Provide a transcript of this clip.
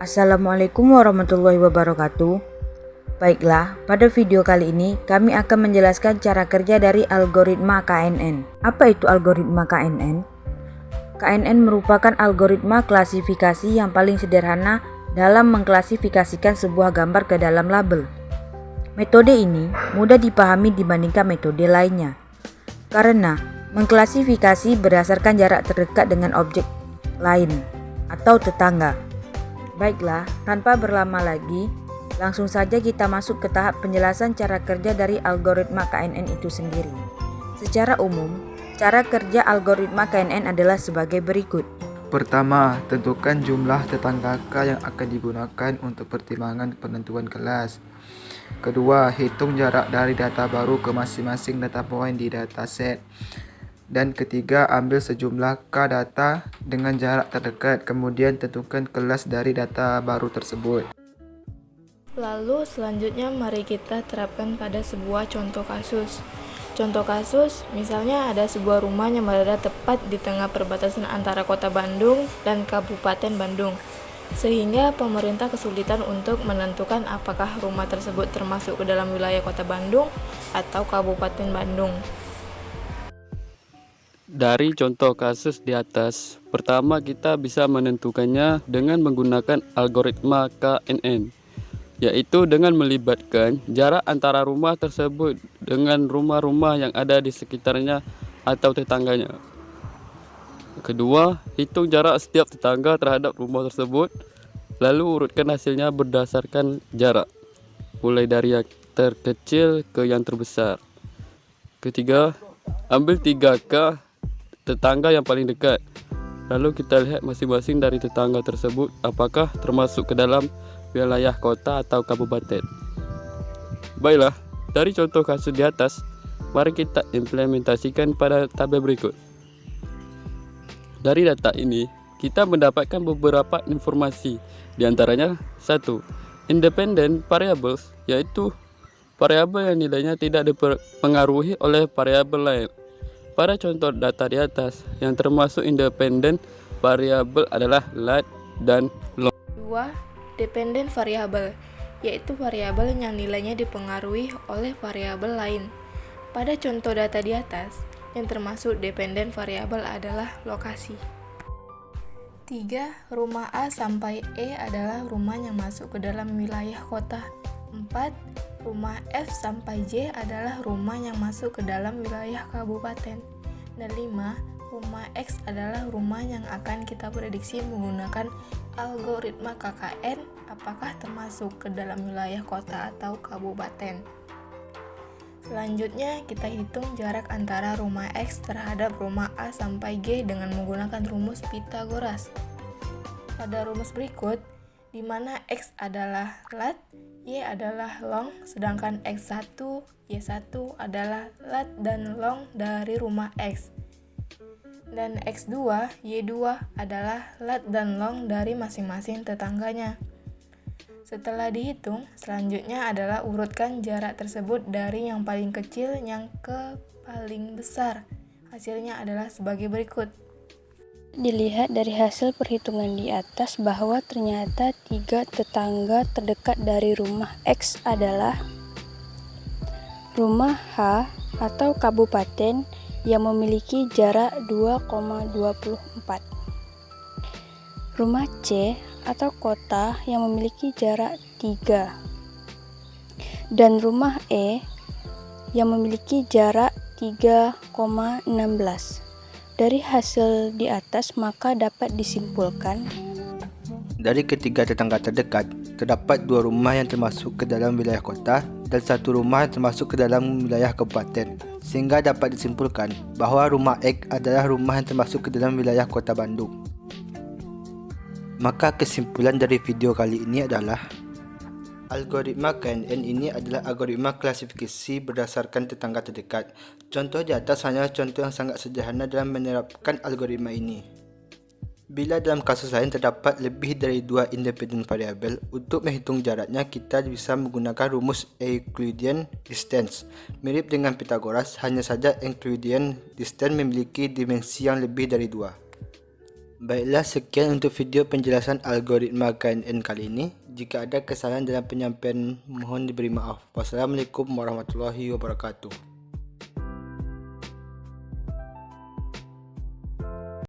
Assalamualaikum warahmatullahi wabarakatuh. Baiklah, pada video kali ini kami akan menjelaskan cara kerja dari algoritma KNN. Apa itu algoritma KNN? KNN merupakan algoritma klasifikasi yang paling sederhana dalam mengklasifikasikan sebuah gambar ke dalam label. Metode ini mudah dipahami dibandingkan metode lainnya, karena mengklasifikasi berdasarkan jarak terdekat dengan objek lain atau tetangga. Baiklah, tanpa berlama lagi, langsung saja kita masuk ke tahap penjelasan cara kerja dari algoritma KNN itu sendiri. Secara umum, cara kerja algoritma KNN adalah sebagai berikut. Pertama, tentukan jumlah tetangga K yang akan digunakan untuk pertimbangan penentuan kelas. Kedua, hitung jarak dari data baru ke masing-masing data point di dataset. Dan ketiga, ambil sejumlah K data dengan jarak terdekat, kemudian tentukan kelas dari data baru tersebut. Lalu selanjutnya mari kita terapkan pada sebuah contoh kasus. Contoh kasus, misalnya ada sebuah rumah yang berada tepat di tengah perbatasan antara kota Bandung dan Kabupaten Bandung, sehingga pemerintah kesulitan untuk menentukan apakah rumah tersebut termasuk ke dalam wilayah kota Bandung atau Kabupaten Bandung. Dari contoh kasus di atas, pertama kita bisa menentukannya dengan menggunakan algoritma KNN, yaitu dengan melibatkan jarak antara rumah tersebut dengan rumah-rumah yang ada di sekitarnya atau tetangganya. Kedua, hitung jarak setiap tetangga terhadap rumah tersebut, lalu urutkan hasilnya berdasarkan jarak, mulai dari yang terkecil ke yang terbesar. Ketiga, ambil 3K tetangga yang paling dekat, lalu kita lihat masing-masing dari tetangga tersebut apakah termasuk ke dalam wilayah kota atau kabupaten. Baiklah, dari contoh kasus di atas, mari kita implementasikan pada tabel berikut. Dari data ini, kita mendapatkan beberapa informasi, di antaranya 1. Independent variables, yaitu variabel yang nilainya tidak dipengaruhi oleh variabel lain. Pada contoh data di atas, yang termasuk independent variabel adalah lat dan long. 2. Dependent variable, yaitu variabel yang nilainya dipengaruhi oleh variabel lain. Pada contoh data di atas, yang termasuk dependent variable adalah lokasi. 3. Rumah A sampai E adalah rumah yang masuk ke dalam wilayah kota. 4. Rumah F sampai J adalah rumah yang masuk ke dalam wilayah kabupaten. Dan 5. Rumah X adalah rumah yang akan kita prediksi menggunakan algoritma KKN apakah termasuk ke dalam wilayah kota atau kabupaten. Selanjutnya kita hitung jarak antara rumah X terhadap rumah A sampai G dengan menggunakan rumus Pythagoras. Pada rumus berikut, di mana X adalah lat, Y adalah long, sedangkan X1, Y1 adalah lat dan long dari rumah X. Dan X2, Y2 adalah lat dan long dari masing-masing tetangganya. Setelah dihitung, selanjutnya adalah urutkan jarak tersebut dari yang paling kecil yang ke paling besar. Hasilnya adalah sebagai berikut. Dilihat dari hasil perhitungan di atas bahwa ternyata 3 tetangga terdekat dari rumah X adalah rumah H atau kabupaten yang memiliki jarak 2,24, rumah C atau kota yang memiliki jarak 3, dan rumah E yang memiliki jarak 3,16. Dari hasil di atas maka dapat disimpulkan dari ketiga tetangga terdekat, terdapat 2 rumah yang termasuk ke dalam wilayah kota dan 1 rumah yang termasuk ke dalam wilayah kabupaten, sehingga dapat disimpulkan bahawa rumah X adalah rumah yang termasuk ke dalam wilayah kota Bandung. Maka kesimpulan dari video kali ini adalah algoritma KNN ini adalah algoritma klasifikasi berdasarkan tetangga terdekat. Contoh di atas hanya contoh yang sangat sederhana dalam menerapkan algoritma ini. Bila dalam kasus lain terdapat lebih dari 2 independent variabel, untuk menghitung jaraknya kita bisa menggunakan rumus Euclidean distance. Mirip dengan Pythagoras, hanya saja Euclidean distance memiliki dimensi yang lebih dari 2. Baiklah, sekian untuk video penjelasan algoritma KNN kali ini. Jika ada kesalahan dalam penyampaian, mohon diberi maaf. Wassalamualaikum warahmatullahi wabarakatuh.